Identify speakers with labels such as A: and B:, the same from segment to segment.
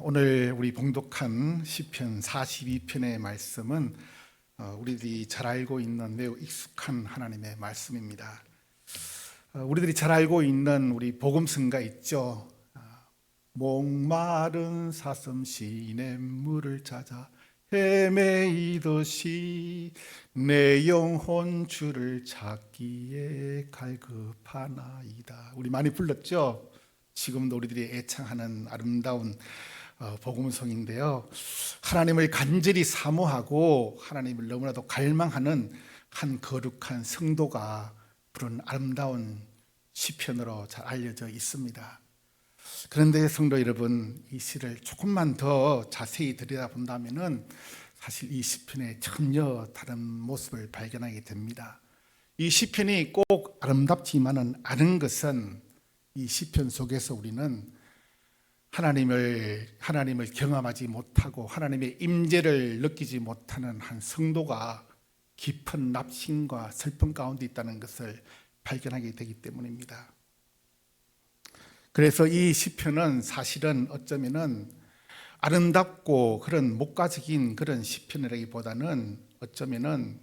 A: 오늘 우리 봉독한 시편 42편의 말씀은 우리들이 잘 알고 있는 매우 익숙한 하나님의 말씀입니다. 우리들이 잘 알고 있는 우리 복음성가 있죠. 목마른 사슴 시냇물을 찾아 헤매이듯이 내 영혼 주를 찾기에 갈급하나이다. 우리 많이 불렀죠. 지금도 우리들이 애창하는 아름다운 복음성인데요. 하나님을 간절히 사모하고 하나님을 너무나도 갈망하는 한 거룩한 성도가 부른 아름다운 시편으로 잘 알려져 있습니다. 그런데 성도 여러분, 이 시를 조금만 더 자세히 들여다본다면 사실 이 시편의 전혀 다른 모습을 발견하게 됩니다. 이 시편이 꼭 아름답지만은 않은 것은 이 시편 속에서 우리는 하나님을 경험하지 못하고 하나님의 임재를 느끼지 못하는 한 성도가 깊은 낙심과 슬픔 가운데 있다는 것을 발견하게 되기 때문입니다. 그래서 이 시편은 사실은 어쩌면은 아름답고 그런 목가적인 그런 시편이라기보다는 어쩌면은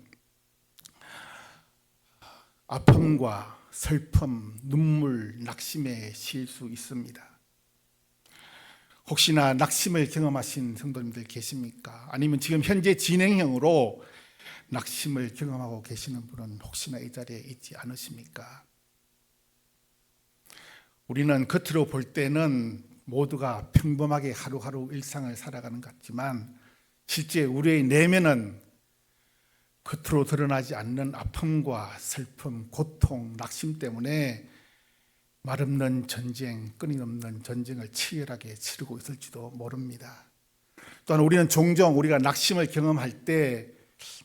A: 아픔과 슬픔, 눈물, 낙심에 실 수 있습니다. 혹시나 낙심을 경험하신 성도님들 계십니까? 아니면 지금 현재 진행형으로 낙심을 경험하고 계시는 분은 혹시나 이 자리에 있지 않으십니까? 우리는 겉으로 볼 때는 모두가 평범하게 하루하루 일상을 살아가는 것 같지만 실제 우리의 내면은 겉으로 드러나지 않는 아픔과 슬픔, 고통, 낙심 때문에 말없는 전쟁, 끊임없는 전쟁을 치열하게 치르고 있을지도 모릅니다. 또한 우리는 종종 우리가 낙심을 경험할 때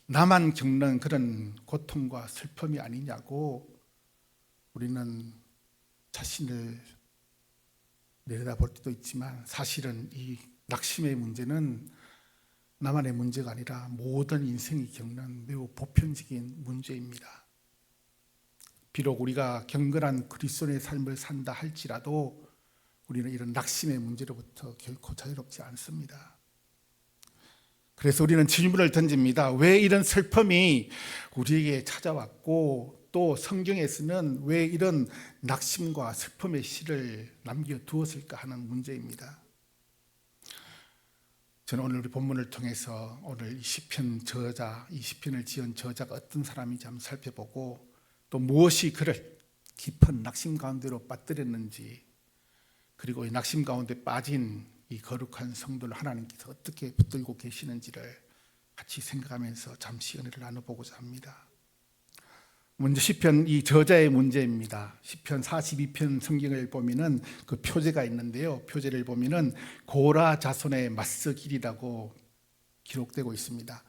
A: 나만 겪는 그런 고통과 슬픔이 아니냐고 우리는 자신을 내려다볼 때도 있지만 사실은 이 낙심의 문제는 나만의 문제가 아니라 모든 인생이 겪는 매우 보편적인 문제입니다. 비록 우리가 경건한 그리스도의 삶을 산다 할지라도 우리는 이런 낙심의 문제로부터 결코 자유롭지 않습니다. 그래서 우리는 질문을 던집니다. 왜 이런 슬픔이 우리에게 찾아왔고 또 성경에서는 왜 이런 낙심과 슬픔의 시를 남겨두었을까 하는 문제입니다. 저는 오늘 우리 본문을 통해서 오늘 이 시편 저자, 이 시편을 지은 저자가 어떤 사람인지 한번 살펴보고 또 무엇이 그를 깊은 낙심 가운데로 빠뜨렸는지, 그리고 이 낙심 가운데 빠진 이 거룩한 성도를 하나님께서 어떻게 붙들고 계시는지를 같이 생각하면서 잠시 은혜를 나눠보고자 합니다. 먼저 시편 이 저자의 문제입니다. 시편 42편 성경을 보면은 그 표제가 있는데요. 표제를 보면은 고라 자손의 맞서길이라고 기록되고 있습니다.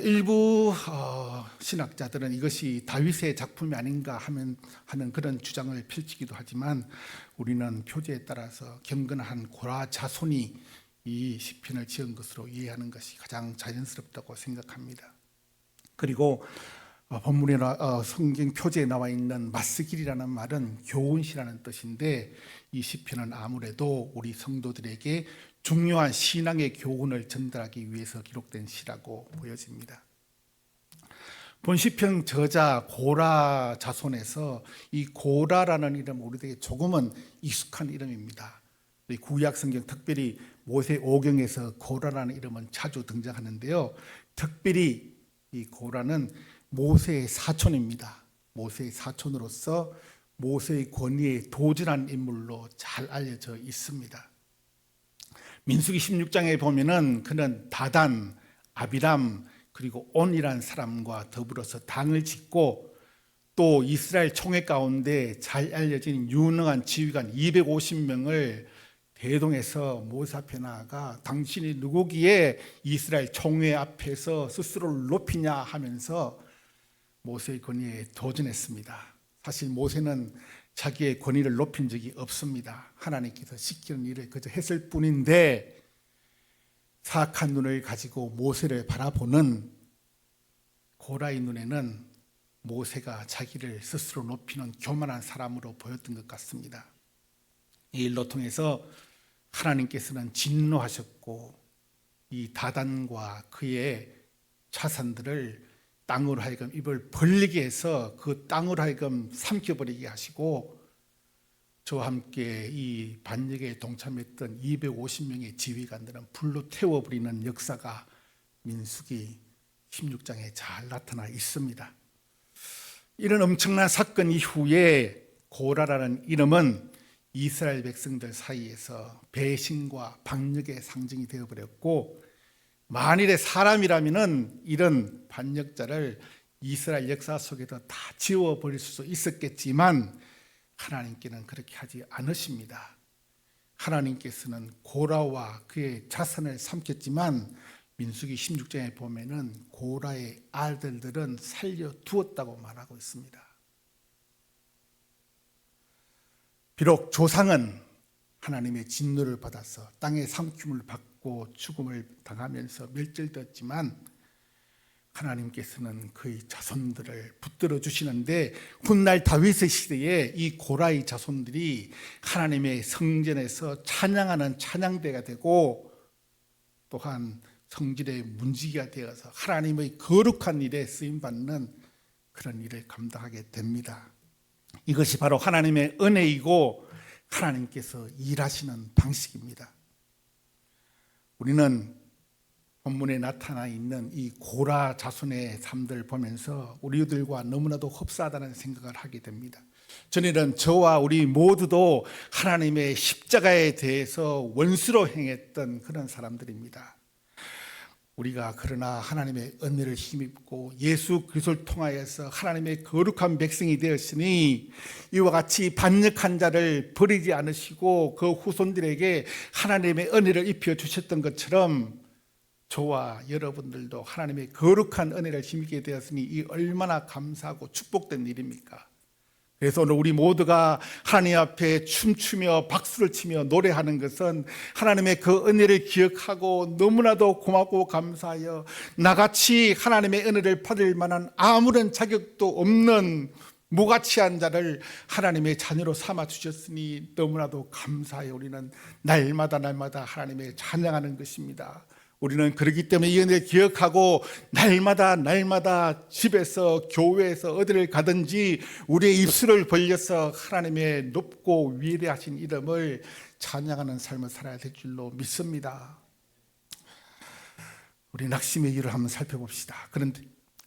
A: 일부 신학자들은 이것이 다윗의 작품이 아닌가 하는 그런 주장을 펼치기도 하지만 우리는 표제에 따라서 경건한 고라 자손이 이 시편을 지은 것으로 이해하는 것이 가장 자연스럽다고 생각합니다. 그리고 본문이나 성경 표제에 나와 있는 맞서길이라는 말은 교훈시라는 뜻인데 이 시편은 아무래도 우리 성도들에게 중요한 신앙의 교훈을 전달하기 위해서 기록된 시라고 보여집니다. 본 시편 저자 고라 자손에서 이 고라라는 이름 우리에게 조금은 익숙한 이름입니다. 구약 성경 특별히 모세 오경에서 고라라는 이름은 자주 등장하는데요. 특별히 이 고라는 모세의 사촌입니다. 모세의 사촌으로서 모세의 권위에 도전한 인물로 잘 알려져 있습니다. 민수기 16장에 보면은 그는 다단, 아비람 그리고 온이라는 사람과 더불어서 당을 짓고 또 이스라엘 총회 가운데 잘 알려진 유능한 지휘관 250명을 대동해서 모세 앞에 나아가 당신이 누구기에 이스라엘 총회 앞에서 스스로를 높이냐 하면서 모세의 권위에 도전했습니다. 사실 모세는 자기의 권위를 높인 적이 없습니다. 하나님께서 시키는 일을 그저 했을 뿐인데 사악한 눈을 가지고 모세를 바라보는 고라의 눈에는 모세가 자기를 스스로 높이는 교만한 사람으로 보였던 것 같습니다. 이 일로 통해서 하나님께서는 진노하셨고 이 다단과 그의 자손들을 땅으로 하여금 입을 벌리게 해서 그 땅으로 하여금 삼켜버리게 하시고 저와 함께 이 반역에 동참했던 250명의 지휘관들은 불로 태워버리는 역사가 민수기 16장에 잘 나타나 있습니다. 이런 엄청난 사건 이후에 고라라는 이름은 이스라엘 백성들 사이에서 배신과 반역의 상징이 되어버렸고, 만일에 사람이라면 이런 반역자를 이스라엘 역사 속에서 다 지워버릴 수 있었겠지만 하나님께는 그렇게 하지 않으십니다. 하나님께서는 고라와 그의 자손을 삼켰지만 민수기 16장에 보면은 고라의 아들들은 살려두었다고 말하고 있습니다. 비록 조상은 하나님의 진노를 받아서 땅의 삼킴을 받고 죽음을 당하면서 멸절되었지만 하나님께서는 그의 자손들을 붙들어 주시는데, 훗날 다윗의 시대에 이 고라의 자손들이 하나님의 성전에서 찬양하는 찬양대가 되고 또한 성질의 문지기가 되어서 하나님의 거룩한 일에 쓰임받는 그런 일을 감당하게 됩니다. 이것이 바로 하나님의 은혜이고 하나님께서 일하시는 방식입니다. 우리는 본문에 나타나 있는 이 고라 자손의 삶들을 보면서 우리들과 너무나도 흡사하다는 생각을 하게 됩니다. 저는 저와 우리 모두도 하나님의 십자가에 대해서 원수로 행했던 그런 사람들입니다. 우리가 그러나 하나님의 은혜를 힘입고 예수 그리스도를 통하여서 하나님의 거룩한 백성이 되었으니 이와 같이 반역한 자를 버리지 않으시고 그 후손들에게 하나님의 은혜를 입혀 주셨던 것처럼 저와 여러분들도 하나님의 거룩한 은혜를 힘입게 되었으니 이 얼마나 감사하고 축복된 일입니까? 그래서 오늘 우리 모두가 하나님 앞에 춤추며 박수를 치며 노래하는 것은 하나님의 그 은혜를 기억하고 너무나도 고맙고 감사하여 나같이 하나님의 은혜를 받을 만한 아무런 자격도 없는 무가치한 자를 하나님의 자녀로 삼아 주셨으니 너무나도 감사하여 우리는 날마다 하나님의 찬양하는 것입니다. 우리는 그렇기 때문에 이 은혜를 기억하고 날마다 집에서 교회에서 어디를 가든지 우리의 입술을 벌려서 하나님의 높고 위대하신 이름을 찬양하는 삶을 살아야 될 줄로 믿습니다. 우리 낙심의 일을 한번 살펴봅시다. 그런데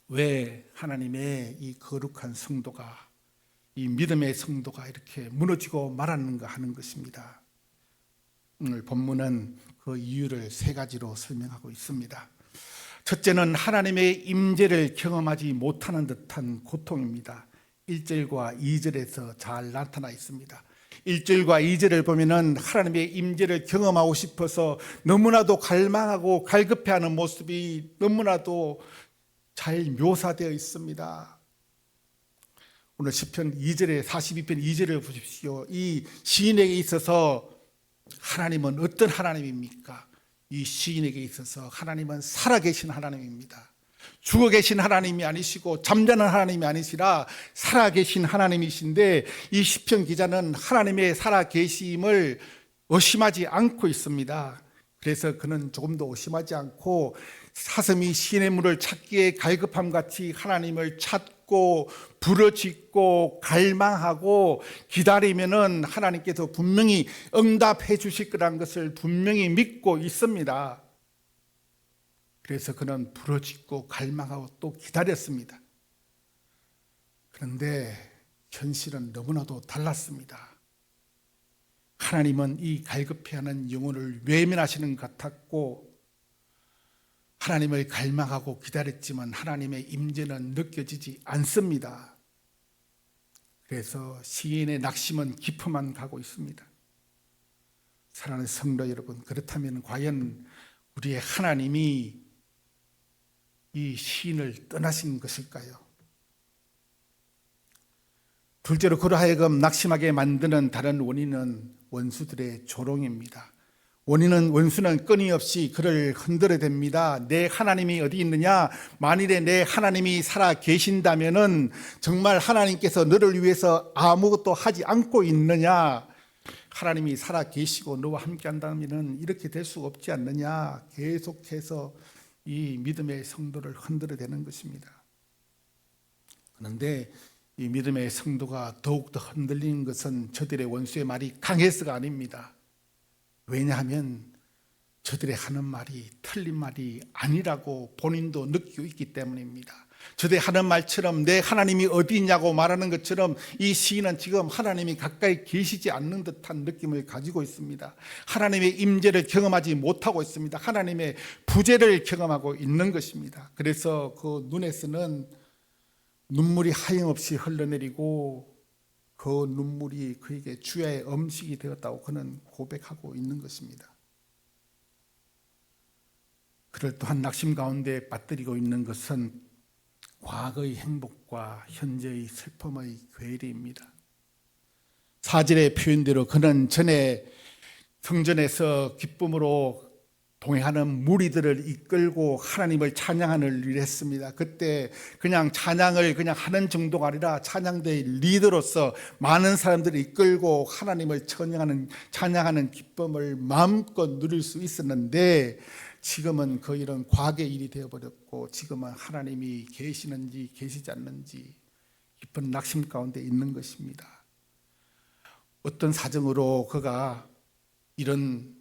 A: 왜 하나님의 이 거룩한 성도가, 이 믿음의 성도가 이렇게 무너지고 말았는가 하는 것입니다. 오늘 본문은 그 이유를 세 가지로 설명하고 있습니다. 첫째는 하나님의 임재를 경험하지 못하는 듯한 고통입니다. 1절과 2절에서 잘 나타나 있습니다. 1절과 2절을 보면은 하나님의 임재를 경험하고 싶어서 너무나도 갈망하고 갈급해하는 모습이 너무나도 잘 묘사되어 있습니다. 오늘 시편 2절에 42편 2절을 보십시오. 이 시인에게 있어서 하나님은 어떤 하나님입니까? 이 시인에게 있어서 하나님은 살아계신 하나님입니다. 죽어 계신 하나님이 아니시고 잠자는 하나님이 아니시라 살아계신 하나님이신데, 이 시편 기자는 하나님의 살아계심을 의심하지 않고 있습니다. 그래서 그는 조금도 의심하지 않고 사슴이 시냇물을 찾기에 갈급함 같이 하나님을 찾고 부르짖고 갈망하고 기다리면은 하나님께서 분명히 응답해 주실 거라는 것을 분명히 믿고 있습니다. 그래서 그는 부르짖고 갈망하고 또 기다렸습니다. 그런데 현실은 너무나도 달랐습니다. 하나님은 이 갈급해하는 영혼을 외면하시는 것 같았고, 하나님을 갈망하고 기다렸지만 하나님의 임재는 느껴지지 않습니다. 그래서 시인의 낙심은 깊어만 가고 있습니다. 사랑하는 성도 여러분, 그렇다면 과연 우리의 하나님이 이 시인을 떠나신 것일까요? 둘째로 그로 하여금 낙심하게 만드는 다른 원인은 원수들의 조롱입니다. 원수는 끊임없이 그를 흔들어댑니다. 내 하나님이 어디 있느냐? 만일에 내 하나님이 살아 계신다면은 정말 하나님께서 너를 위해서 아무것도 하지 않고 있느냐? 하나님이 살아 계시고 너와 함께 한다면 이렇게 될 수 없지 않느냐, 계속해서 이 믿음의 성도를 흔들어대는 것입니다. 그런데 이 믿음의 성도가 더욱더 흔들리는 것은 저들의 원수의 말이 강해서가 아닙니다. 왜냐하면 저들의 하는 말이 틀린 말이 아니라고 본인도 느끼고 있기 때문입니다. 저들의 하는 말처럼 내 하나님이 어디 있냐고 말하는 것처럼 이 시인은 지금 하나님이 가까이 계시지 않는 듯한 느낌을 가지고 있습니다. 하나님의 임재를 경험하지 못하고 있습니다. 하나님의 부재를 경험하고 있는 것입니다. 그래서 그 눈에서는 눈물이 하염없이 흘러내리고 그 눈물이 그에게 주야의 음식이 되었다고 그는 고백하고 있는 것입니다. 그를 또한 낙심 가운데 빠뜨리고 있는 것은 과거의 행복과 현재의 슬픔의 괴리입니다. 4절의 표현대로 그는 전에 성전에서 기쁨으로 동행하는 무리들을 이끌고 하나님을 찬양하는 일을 했습니다. 그때 그냥 찬양을 그냥 하는 정도가 아니라 찬양대의 리더로서 많은 사람들을 이끌고 하나님을 찬양하는 기쁨을 마음껏 누릴 수 있었는데 지금은 그 일은 과거의 일이 되어버렸고 지금은 하나님이 계시는지 계시지 않는지 깊은 낙심 가운데 있는 것입니다. 어떤 사정으로 그가 이런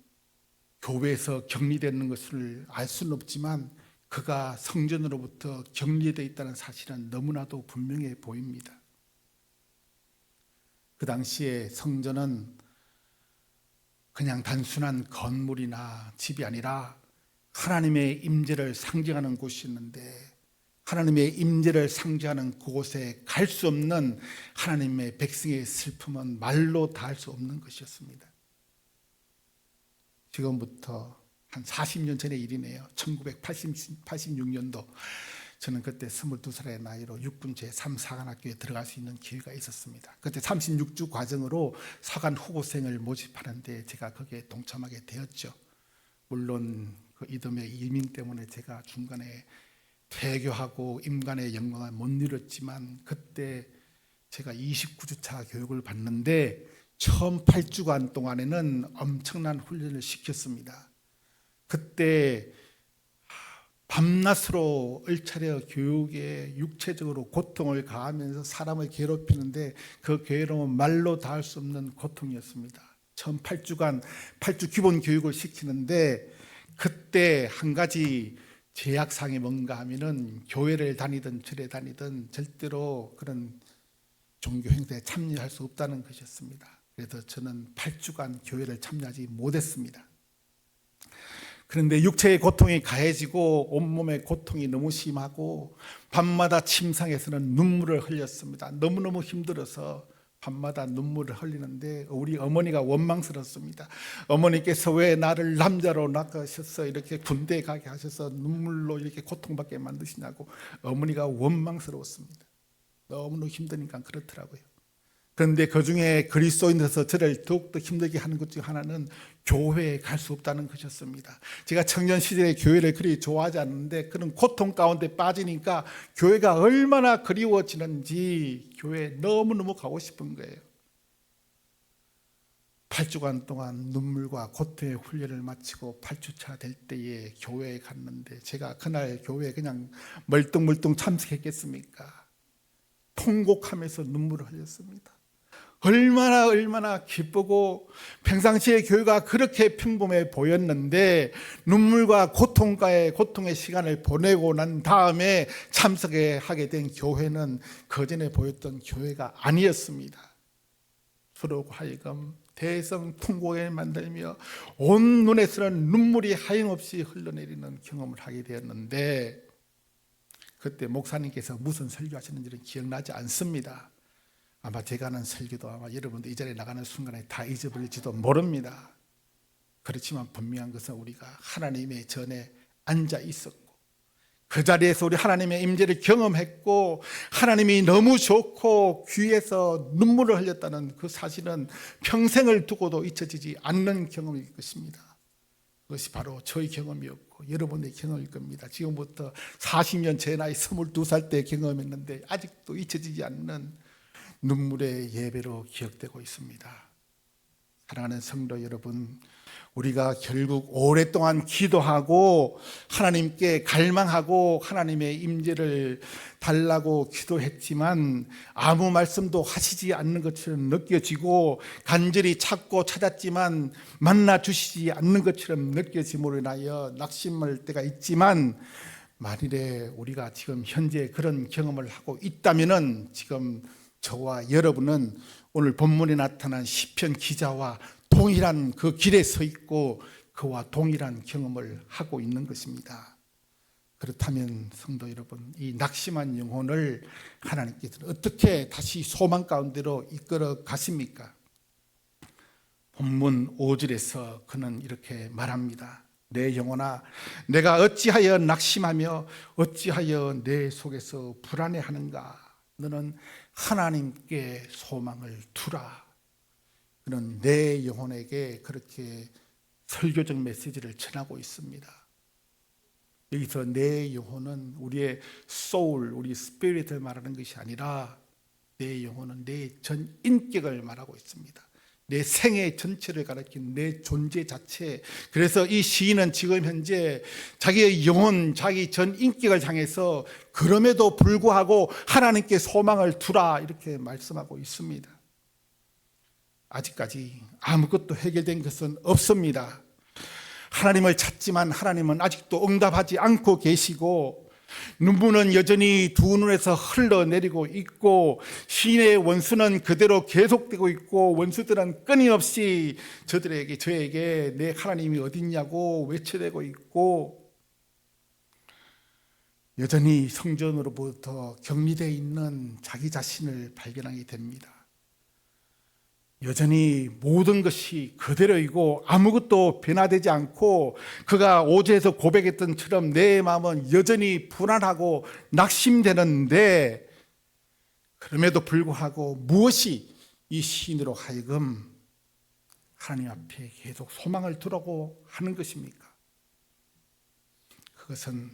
A: 교회에서 격리되는 것을 알 수는 없지만 그가 성전으로부터 격리되어 있다는 사실은 너무나도 분명해 보입니다. 그 당시에 성전은 그냥 단순한 건물이나 집이 아니라 하나님의 임재를 상징하는 곳이었는데 하나님의 임재를 상징하는 그곳에 갈 수 없는 하나님의 백성의 슬픔은 말로 다할 수 없는 것이었습니다. 지금부터 한 40년 전의 일이네요. 1986년도 저는 그때 22살의 나이로 육군 제3사관학교에 들어갈 수 있는 기회가 있었습니다. 그때 36주 과정으로 사관 후보생을 모집하는데 제가 거기에 동참하게 되었죠. 물론 그 이듬해 이민 때문에 제가 중간에 퇴교하고 임관의 영광을 못 누렸지만 그때 제가 29주차 교육을 받는데 처음 8주간 동안에는 엄청난 훈련을 시켰습니다. 그때 밤낮으로 을차려 교육에 육체적으로 고통을 가하면서 사람을 괴롭히는데 그 괴로움은 말로 다할 수 없는 고통이었습니다. 처음 8주간 8주 기본 교육을 시키는데 그때 한 가지 제약사항이 뭔가 하면은 교회를 다니든 절에 다니든 절대로 그런 종교 행사에 참여할 수 없다는 것이었습니다. 그래서 저는 8주간 교회를 참여하지 못했습니다. 그런데 육체의 고통이 가해지고 온몸의 고통이 너무 심하고 밤마다 침상에서는 눈물을 흘렸습니다. 너무너무 힘들어서 밤마다 눈물을 흘리는데 우리 어머니가 원망스럽습니다. 어머니께서 왜 나를 남자로 낳으셔서 이렇게 군대에 가게 하셔서 눈물로 이렇게 고통받게 만드시냐고 어머니가 원망스러웠습니다. 너무너무 힘드니까 그렇더라고요. 그런데 그중에 그리스도인으로서 저를 더욱더 힘들게 하는 것 중 하나는 교회에 갈 수 없다는 것이었습니다. 제가 청년 시절에 교회를 그리 좋아하지 않는데 그런 고통 가운데 빠지니까 교회가 얼마나 그리워지는지 교회에 너무너무 가고 싶은 거예요. 8주간 동안 눈물과 고통의 훈련을 마치고 8주차 될 때에 교회에 갔는데 제가 그날 교회에 그냥 멀뚱멀뚱 참석했겠습니까? 통곡하면서 눈물을 흘렸습니다. 얼마나 기쁘고 평상시에 교회가 그렇게 평범해 보였는데 눈물과 고통의 시간을 보내고 난 다음에 참석하게 된 교회는 그전에 보였던 교회가 아니었습니다. 서로 하여금 대성통곡에 만들며 온 눈에서는 눈물이 하염없이 흘러내리는 경험을 하게 되었는데 그때 목사님께서 무슨 설교하시는지는 기억나지 않습니다. 아마 제가 하는 설교도 아마 여러분들 이 자리에 나가는 순간에 다 잊어버릴지도 모릅니다. 그렇지만 분명한 것은 우리가 하나님의 전에 앉아 있었고 그 자리에서 우리 하나님의 임재를 경험했고 하나님이 너무 좋고 귀에서 눈물을 흘렸다는 그 사실은 평생을 두고도 잊혀지지 않는 경험일 것입니다. 그것이 바로 저의 경험이었고 여러분의 경험일 겁니다. 지금부터 40년 제 나이 22살 때 경험했는데 아직도 잊혀지지 않는 눈물의 예배로 기억되고 있습니다. 사랑하는 성도 여러분, 우리가 결국 오랫동안 기도하고 하나님께 갈망하고 하나님의 임재를 달라고 기도했지만 아무 말씀도 하시지 않는 것처럼 느껴지고 간절히 찾고 찾았지만 만나 주시지 않는 것처럼 느껴짐으로 인하여 낙심할 때가 있지만, 만일에 우리가 지금 현재 그런 경험을 하고 있다면은 지금 저와 여러분은 오늘 본문에 나타난 시편 기자와 동일한 그 길에 서 있고 그와 동일한 경험을 하고 있는 것입니다. 그렇다면 성도 여러분, 이 낙심한 영혼을 하나님께서 어떻게 다시 소망 가운데로 이끌어 가십니까? 본문 5절에서 그는 이렇게 말합니다. 내 영혼아, 내가 어찌하여 낙심하며 어찌하여 내 속에서 불안해하는가? 너는 하나님께 소망을 두라. 그는 내 영혼에게 그렇게 설교적 메시지를 전하고 있습니다. 여기서 내 영혼은 우리의 소울, 우리 스피릿을 말하는 것이 아니라 내 영혼은 내 전 인격을 말하고 있습니다. 내 생애 전체를 가리킨 내 존재 자체. 그래서 이 시인은 지금 현재 자기의 영혼, 자기 전 인격을 향해서 그럼에도 불구하고 하나님께 소망을 두라 이렇게 말씀하고 있습니다. 아직까지 아무것도 해결된 것은 없습니다. 하나님을 찾지만 하나님은 아직도 응답하지 않고 계시고, 눈물은 여전히 두 눈에서 흘러내리고 있고, 시인의 원수는 그대로 계속되고 있고, 원수들은 끊임없이 저에게 내 하나님이 어딨냐고 외쳐대고 있고, 여전히 성전으로부터 격리되어 있는 자기 자신을 발견하게 됩니다. 여전히 모든 것이 그대로이고 아무것도 변화되지 않고, 그가 5절에서 고백했던 처럼 내 마음은 여전히 불안하고 낙심되는데, 그럼에도 불구하고 무엇이 이 시인으로 하여금 하나님 앞에 계속 소망을 두라고 하는 것입니까? 그것은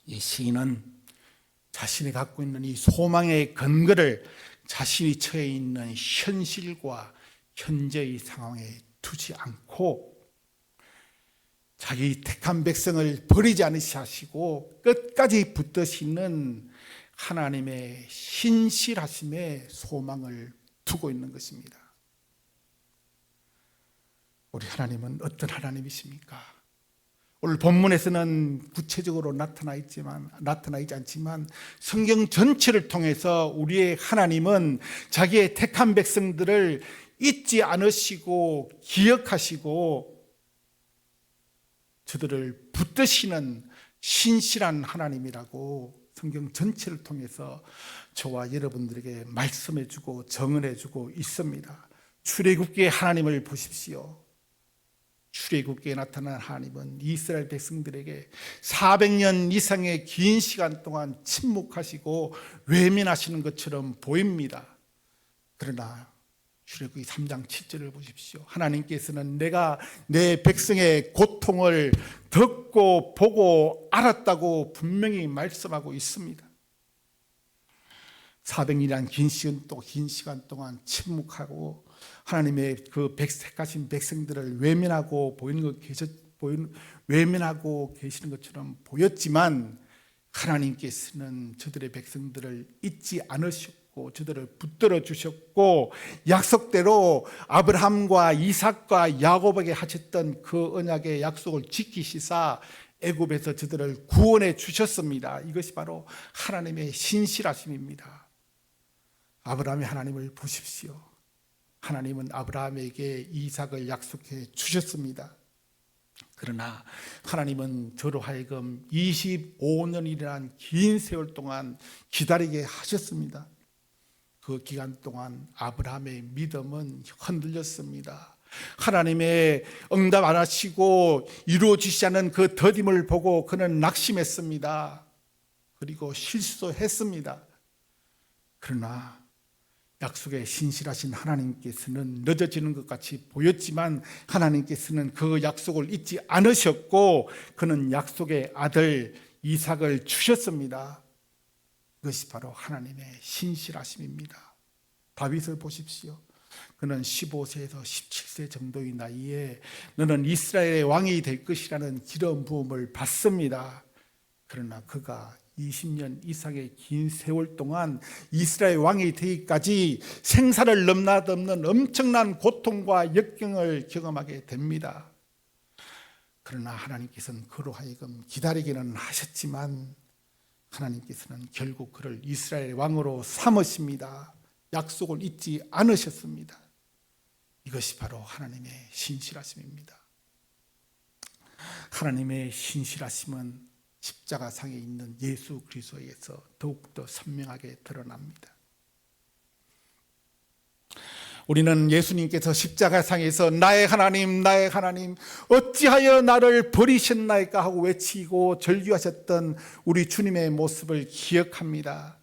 A: 이 시인은 자신이 갖고 있는 이 소망의 근거를 자신이 처해 있는 현실과 현재의 상황에 두지 않고 자기 택한 백성을 버리지 않으시고 끝까지 붙드시는 하나님의 신실하심에 소망을 두고 있는 것입니다. 우리 하나님은 어떤 하나님이십니까? 오늘 본문에서는 구체적으로 나타나지 않지만 성경 전체를 통해서 우리의 하나님은 자기의 택한 백성들을 잊지 않으시고 기억하시고 저들을 붙드시는 신실한 하나님이라고 성경 전체를 통해서 저와 여러분들에게 말씀해주고 정언해주고 있습니다. 출애굽기의 하나님을 보십시오. 출애굽기에 나타난 하나님은 이스라엘 백성들에게 400년 이상의 긴 시간 동안 침묵하시고 외면하시는 것처럼 보입니다. 그러나 출애굽기 3장 7절을 보십시오. 하나님께서는 내가 내 백성의 고통을 듣고 보고 알았다고 분명히 말씀하고 있습니다. 400년이란 긴 시간 동안 침묵하고 하나님의 그 택하신 백성들을 외면하고 계시는 것처럼 보였지만, 하나님께서는 저들의 백성들을 잊지 않으셨고 저들을 붙들어 주셨고 약속대로 아브라함과 이삭과 야곱에게 하셨던 그 언약의 약속을 지키시사 애굽에서 저들을 구원해 주셨습니다. 이것이 바로 하나님의 신실하심입니다. 아브라함의 하나님을 보십시오. 하나님은 아브라함에게 이삭을 약속해 주셨습니다. 그러나 하나님은 저로 하여금 25년이라는 긴 세월 동안 기다리게 하셨습니다. 그 기간 동안 아브라함의 믿음은 흔들렸습니다. 하나님의 응답 안 하시고 이루어지지 않은 그 더딤을 보고 그는 낙심했습니다. 그리고 실수했습니다. 그러나 약속에 신실하신 하나님께서는 늦어지는 것 같이 보였지만 하나님께서는 그 약속을 잊지 않으셨고 그는 약속의 아들 이삭을 주셨습니다. 이것이 바로 하나님의 신실하심입니다. 다윗을 보십시오. 그는 15세에서 17세 정도의 나이에 너는 이스라엘의 왕이 될 것이라는 기름 부음을 받습니다. 그러나 그가 20년 이상의 긴 세월 동안 이스라엘 왕이 되기까지 생사를 넘나드는 엄청난 고통과 역경을 경험하게 됩니다. 그러나 하나님께서는 그로 하여금 기다리기는 하셨지만 하나님께서는 결국 그를 이스라엘 왕으로 삼으십니다. 약속을 잊지 않으셨습니다. 이것이 바로 하나님의 신실하심입니다. 하나님의 신실하심은 십자가상에 있는 예수 그리스도에서 더욱더 선명하게 드러납니다. 우리는 예수님께서 십자가상에서 나의 하나님 나의 하나님 어찌하여 나를 버리셨나이까 하고 외치고 절규하셨던 우리 주님의 모습을 기억합니다.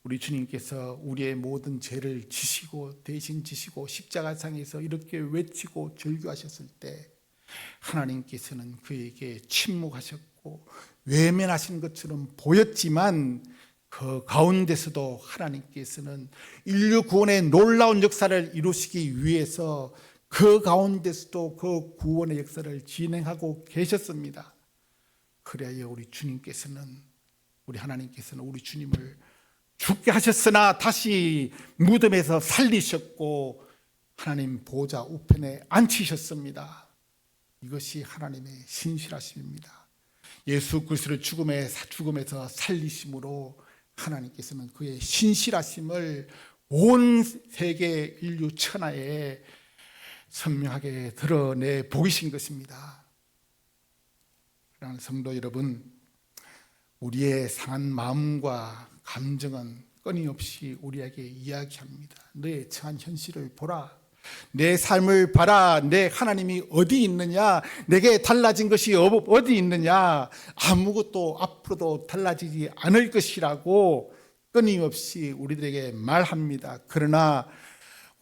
A: 우리 주님께서 우리의 모든 죄를 지시고 대신 지시고 십자가상에서 이렇게 외치고 절규하셨을 때 하나님께서는 그에게 침묵하셨고 외면하신 것처럼 보였지만 그 가운데서도 하나님께서는 인류 구원의 놀라운 역사를 이루시기 위해서 그 가운데서도 그 구원의 역사를 진행하고 계셨습니다. 그래야 우리 주님께서는 우리 하나님께서는 우리 주님을 죽게 하셨으나 다시 무덤에서 살리셨고 하나님 보좌 우편에 앉히셨습니다. 이것이 하나님의 신실하심입니다. 예수 그리스도를 죽음에서 살리심으로 하나님께서는 그의 신실하심을 온 세계 인류 천하에 선명하게 드러내 보이신 것입니다. 그러나 성도 여러분, 우리의 상한 마음과 감정은 끊임없이 우리에게 이야기합니다. 너의 처한 현실을 보라. 내 삶을 봐라. 내 하나님이 어디 있느냐? 내게 달라진 것이 어디 있느냐? 아무것도 앞으로도 달라지지 않을 것이라고 끊임없이 우리들에게 말합니다. 그러나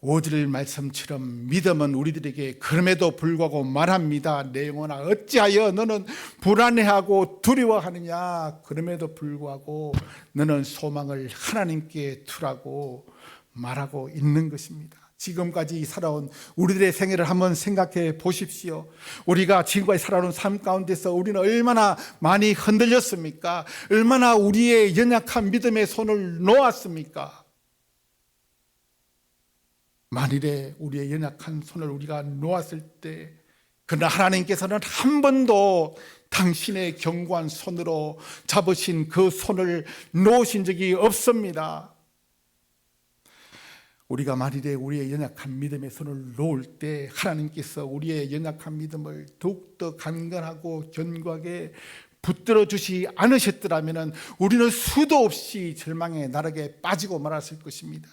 A: 5절 말씀처럼 믿음은 우리들에게 그럼에도 불구하고 말합니다. 내 영혼아 어찌하여 너는 불안해하고 두려워하느냐? 그럼에도 불구하고 너는 소망을 하나님께 두라고 말하고 있는 것입니다. 지금까지 살아온 우리들의 생애를 한번 생각해 보십시오. 우리가 지금까지 살아온 삶 가운데서 우리는 얼마나 많이 흔들렸습니까? 얼마나 우리의 연약한 믿음의 손을 놓았습니까? 만일에 우리의 연약한 손을 우리가 놓았을 때 그러나 하나님께서는 한 번도 당신의 견고한 손으로 잡으신 그 손을 놓으신 적이 없습니다. 우리가 만일에 우리의 연약한 믿음의 손을 놓을 때 하나님께서 우리의 연약한 믿음을 더욱더 강건하고 견고하게 붙들어 주시 않으셨더라면 우리는 수도 없이 절망의 나락에 빠지고 말았을 것입니다.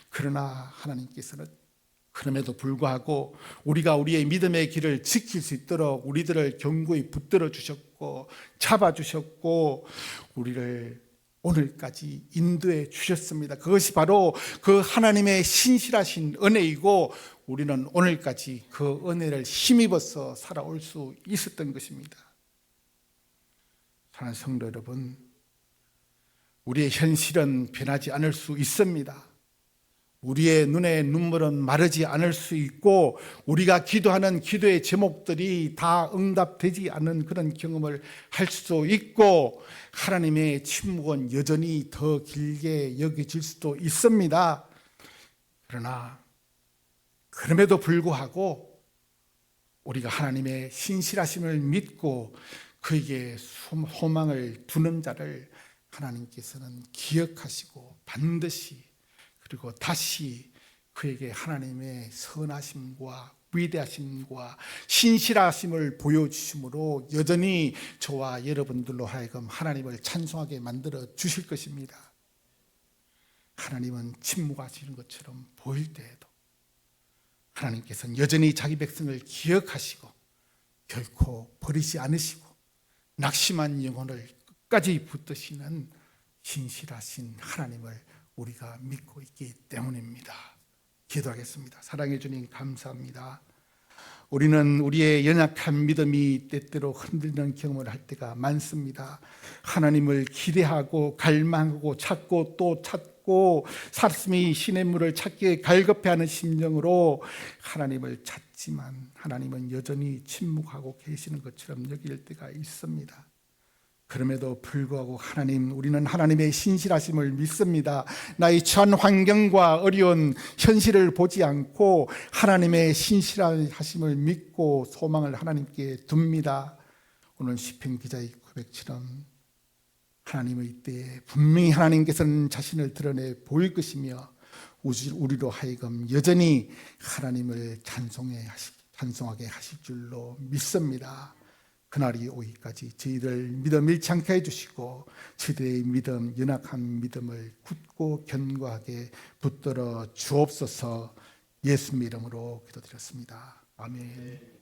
A: 그러나 하나님께서는 그럼에도 불구하고 우리가 우리의 믿음의 길을 지킬 수 있도록 우리들을 견고히 붙들어 주셨고 잡아주셨고 우리를 오늘까지 인도해 주셨습니다. 그것이 바로 그 하나님의 신실하신 은혜이고 우리는 오늘까지 그 은혜를 힘입어서 살아올 수 있었던 것입니다. 사랑하는 성도 여러분, 우리의 현실은 변하지 않을 수 있습니다. 우리의 눈의 눈물은 마르지 않을 수 있고 우리가 기도하는 기도의 제목들이 다 응답되지 않는 그런 경험을 할 수 있고 하나님의 침묵은 여전히 더 길게 여겨질 수도 있습니다. 그러나 그럼에도 불구하고 우리가 하나님의 신실하심을 믿고 그에게 소망을 두는 자를 하나님께서는 기억하시고 반드시 그리고 다시 그에게 하나님의 선하심과 위대하심과 신실하심을 보여주심으로 여전히 저와 여러분들로 하여금 하나님을 찬송하게 만들어 주실 것입니다. 하나님은 침묵하시는 것처럼 보일 때에도 하나님께서는 여전히 자기 백성을 기억하시고 결코 버리지 않으시고 낙심한 영혼을 끝까지 붙드시는 신실하신 하나님을 우리가 믿고 있기 때문입니다. 기도하겠습니다. 사랑해 주님 감사합니다. 우리는 우리의 연약한 믿음이 때때로 흔들리는 경험을 할 때가 많습니다. 하나님을 기대하고 갈망하고 찾고 또 찾고 찾고 사슴이 시냇물을 찾기에 갈급해하는 심정으로 하나님을 찾지만 하나님은 여전히 침묵하고 계시는 것처럼 여길 때가 있습니다. 그럼에도 불구하고 우리는 하나님의 신실하심을 믿습니다. 나의 처한 환경과 어려운 현실을 보지 않고 하나님의 신실하심을 믿고 소망을 하나님께 둡니다. 오늘 시편 기자의 고백처럼 하나님의 때에 분명히 하나님께서는 자신을 드러내 보일 것이며 우리로 하여금 여전히 하나님을 찬송하게 하실 줄로 믿습니다. 그날이 오기까지 저희들 믿음 잃지 않게 해주시고 저희들의 연약한 믿음을 굳고 견고하게 붙들어 주옵소서. 예수님 이름으로 기도드렸습니다. 아멘.